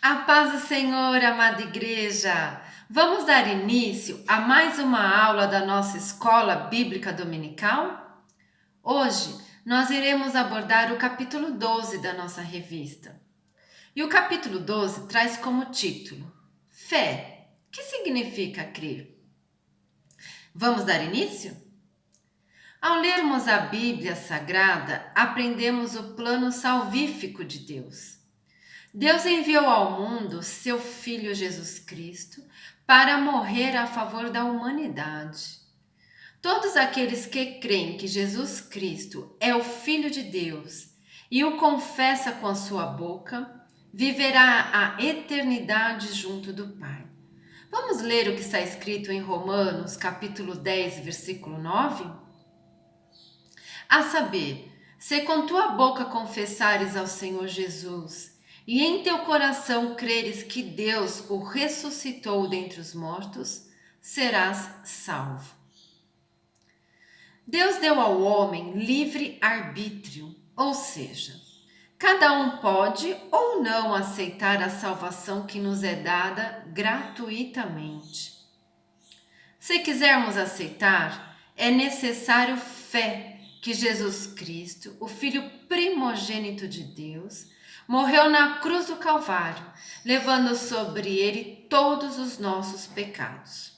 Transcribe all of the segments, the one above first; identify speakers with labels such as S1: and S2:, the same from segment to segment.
S1: A paz do Senhor, amada igreja! Vamos dar início a mais uma aula da nossa escola bíblica dominical? Hoje nós iremos abordar o capítulo 12 da nossa revista. E o capítulo 12 traz como título Fé. O que significa crer? Vamos dar início? Ao lermos a Bíblia Sagrada, aprendemos o plano salvífico de Deus. Deus enviou ao mundo seu Filho Jesus Cristo para morrer a favor da humanidade. Todos aqueles que creem que Jesus Cristo é o Filho de Deus e o confessa com a sua boca, viverá a eternidade junto do Pai. Vamos ler o que está escrito em Romanos, capítulo 10, versículo 9? A saber, se com tua boca confessares ao Senhor Jesus e em teu coração creres que Deus o ressuscitou dentre os mortos, serás salvo. Deus deu ao homem livre arbítrio, ou seja, cada um pode ou não aceitar a salvação que nos é dada gratuitamente. Se quisermos aceitar, é necessário fé que Jesus Cristo, o Filho primogênito de Deus, morreu na cruz do Calvário, levando sobre ele todos os nossos pecados.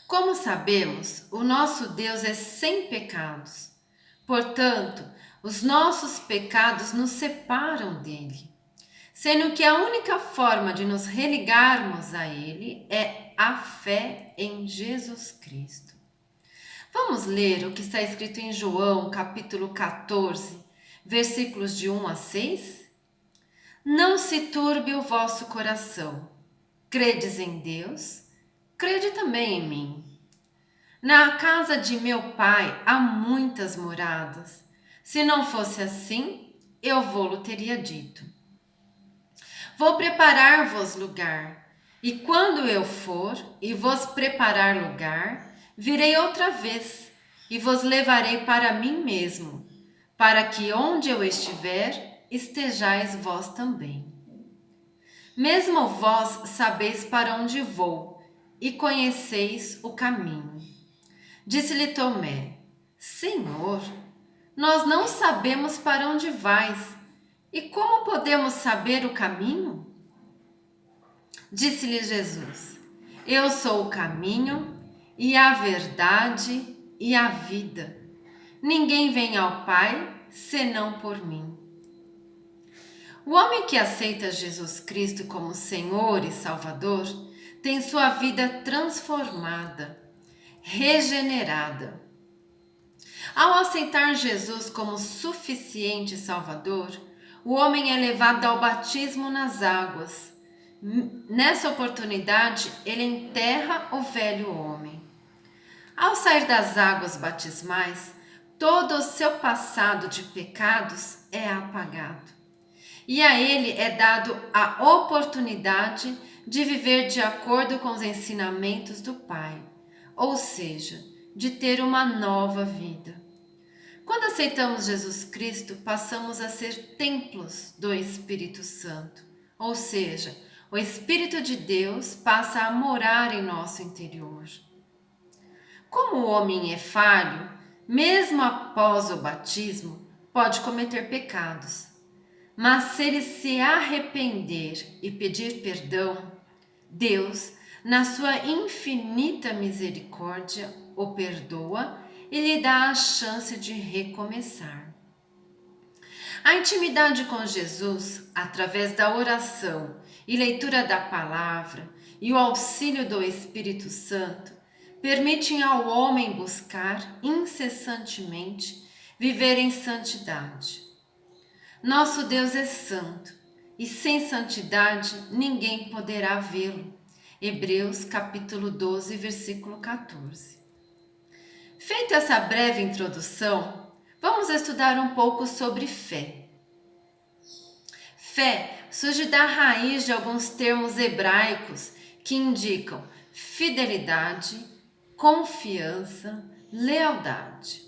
S1: Como sabemos, o nosso Deus é sem pecados. Portanto, os nossos pecados nos separam dele, sendo que a única forma de nos religarmos a ele é a fé em Jesus Cristo. Vamos ler o que está escrito em João, capítulo 14, versículos de 1 a 6? Não se turbe o vosso coração. Credes em Deus? Crede também em mim. Na casa de meu pai há muitas moradas. Se não fosse assim, eu vou-lo teria dito. Vou preparar-vos lugar, e quando eu for e vos preparar lugar, virei outra vez e vos levarei para mim mesmo, para que onde eu estiver, estejais vós também. Mesmo vós sabeis para onde vou e conheceis o caminho. Disse-lhe Tomé: Senhor, nós não sabemos para onde vais, e como podemos saber o caminho? Disse-lhe Jesus: Eu sou o caminho e a verdade e a vida. Ninguém vem ao Pai senão por mim. O homem que aceita Jesus Cristo como Senhor e Salvador tem sua vida transformada, regenerada. Ao aceitar Jesus como suficiente Salvador, o homem é levado ao batismo nas águas. Nessa oportunidade, ele enterra o velho homem. Ao sair das águas batismais, todo o seu passado de pecados é apagado. E a ele é dado a oportunidade de viver de acordo com os ensinamentos do Pai, ou seja, de ter uma nova vida. Quando aceitamos Jesus Cristo, passamos a ser templos do Espírito Santo, ou seja, o Espírito de Deus passa a morar em nosso interior. Como o homem é falho, mesmo após o batismo, pode cometer pecados. Mas se ele se arrepender e pedir perdão, Deus, na sua infinita misericórdia, o perdoa e lhe dá a chance de recomeçar. A intimidade com Jesus, através da oração e leitura da palavra e o auxílio do Espírito Santo, permitem ao homem buscar incessantemente viver em santidade. Nosso Deus é santo e sem santidade ninguém poderá vê-lo. Hebreus capítulo 12, versículo 14. Feita essa breve introdução, vamos estudar um pouco sobre fé. Fé surge da raiz de alguns termos hebraicos que indicam fidelidade, confiança, lealdade.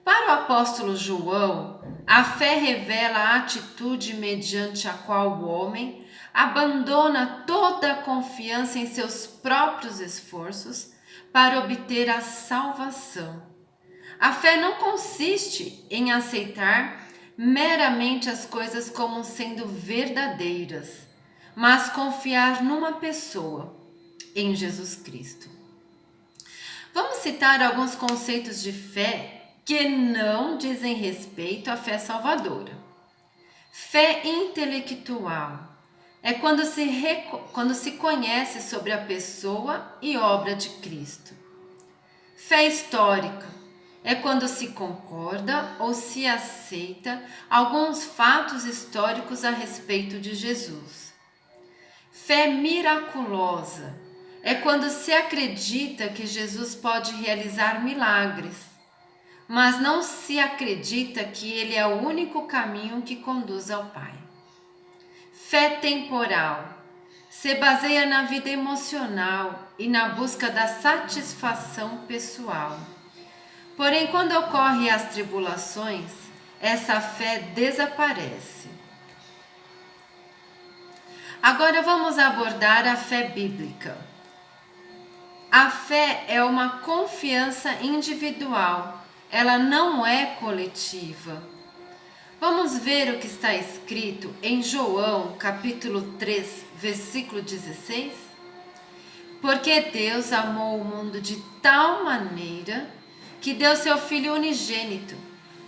S1: Para o apóstolo João, A fé revela a atitude mediante a qual o homem abandona toda a confiança em seus próprios esforços para obter a salvação. A fé não consiste em aceitar meramente as coisas como sendo verdadeiras, mas confiar numa pessoa, em Jesus Cristo. Vamos citar alguns conceitos de fé que não dizem respeito à fé salvadora. Fé intelectual é quando se conhece sobre a pessoa e obra de Cristo. Fé histórica é quando se concorda ou se aceita alguns fatos históricos a respeito de Jesus. Fé miraculosa é quando se acredita que Jesus pode realizar milagres, mas não se acredita que ele é o único caminho que conduz ao Pai. Fé temporal se baseia na vida emocional e na busca da satisfação pessoal. Porém, quando ocorrem as tribulações, essa fé desaparece. Agora vamos abordar a fé bíblica. A fé é uma confiança individual, ela não é coletiva. Vamos ver o que está escrito em João, capítulo 3, versículo 16? Porque Deus amou o mundo de tal maneira que deu seu Filho unigênito,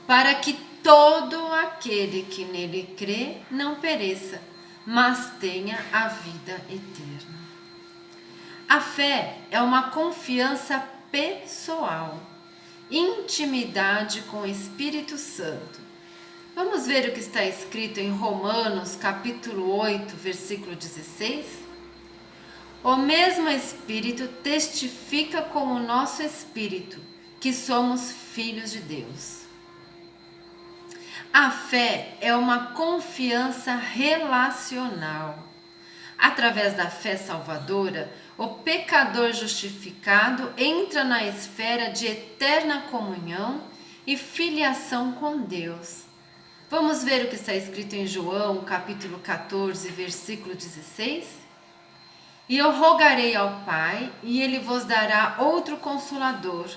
S1: para que todo aquele que nele crê não pereça, mas tenha a vida eterna. A fé é uma confiança pessoal, intimidade com o Espírito Santo. Vamos ver o que está escrito em Romanos, capítulo 8, versículo 16? O mesmo Espírito testifica com o nosso espírito que somos filhos de Deus. A fé é uma confiança relacional. Através da fé salvadora, o pecador justificado entra na esfera de eterna comunhão e filiação com Deus. Vamos ver o que está escrito em João, capítulo 14, versículo 16? E eu rogarei ao Pai, e ele vos dará outro consolador,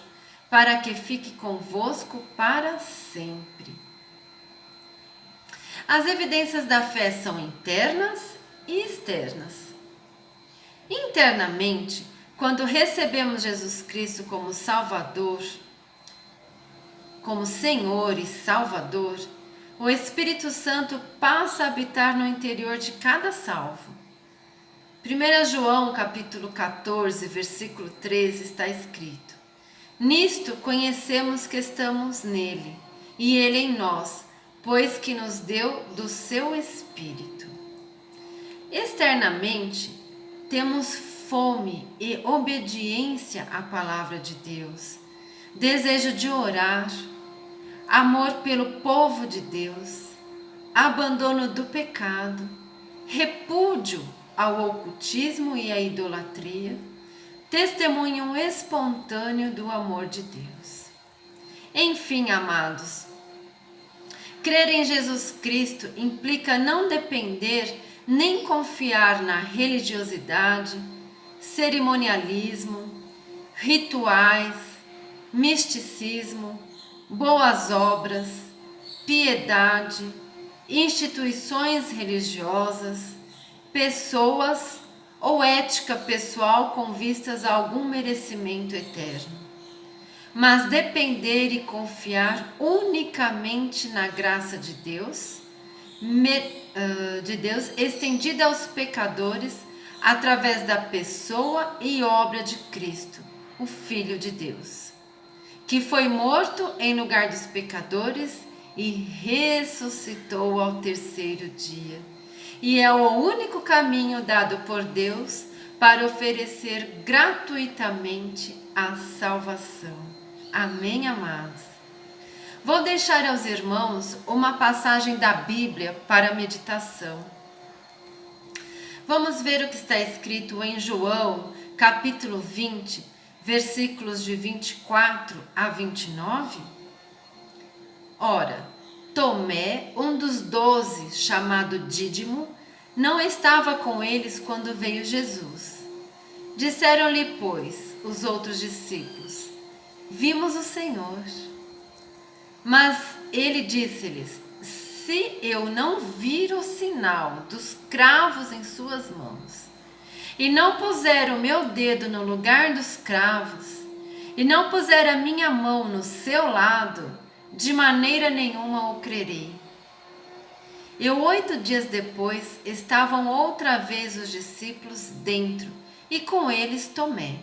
S1: para que fique convosco para sempre. As evidências da fé são internas e externas. Internamente, quando recebemos Jesus Cristo como Salvador, como Senhor e Salvador, o Espírito Santo passa a habitar no interior de cada salvo. 1 João capítulo 14, versículo 13 está escrito: Nisto conhecemos que estamos nele, e ele em nós, pois que nos deu do seu Espírito. Externamente, temos fome e obediência à palavra de Deus, desejo de orar, amor pelo povo de Deus, abandono do pecado, repúdio ao ocultismo e à idolatria, testemunho espontâneo do amor de Deus. Enfim, amados, crer em Jesus Cristo implica não depender nem confiar na religiosidade, cerimonialismo, rituais, misticismo, boas obras, piedade, instituições religiosas, pessoas ou ética pessoal com vistas a algum merecimento eterno, mas depender e confiar unicamente na graça de Deus, estendida aos pecadores através da pessoa e obra de Cristo, o Filho de Deus, que foi morto em lugar dos pecadores e ressuscitou ao terceiro dia. E é o único caminho dado por Deus para oferecer gratuitamente a salvação. Amém, amados? Vou deixar aos irmãos uma passagem da Bíblia para meditação. Vamos ver o que está escrito em João, capítulo 20, versículos de 24 a 29? Ora, Tomé, um dos 12, chamado Dídimo, não estava com eles quando veio Jesus. Disseram-lhe, pois, os outros discípulos: Vimos o Senhor. Mas ele disse-lhes: Se eu não vir o sinal dos cravos em suas mãos, e não puser o meu dedo no lugar dos cravos, e não puser a minha mão no seu lado, de maneira nenhuma o crerei. E 8 dias depois estavam outra vez os discípulos dentro, e com eles Tomé.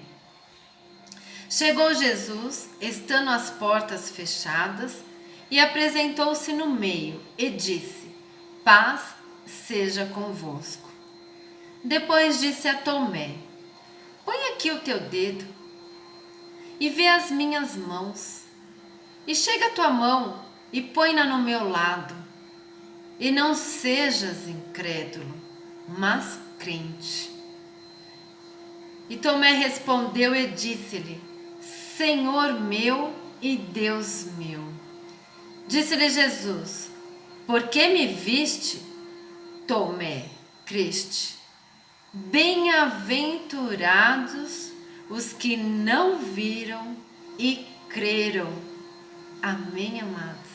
S1: Chegou Jesus, estando as portas fechadas, e apresentou-se no meio, e disse: Paz seja convosco. Depois disse a Tomé: Põe aqui o teu dedo, e vê as minhas mãos, e chega a tua mão, e põe-na no meu lado, e não sejas incrédulo, mas crente. E Tomé respondeu e disse-lhe: Senhor meu e Deus meu. Disse-lhe Jesus: Por que me viste, Tomé, creste? Bem-aventurados os que não viram e creram. Amém, amados?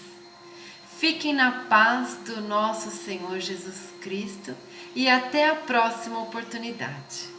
S1: Fiquem na paz do nosso Senhor Jesus Cristo e até a próxima oportunidade.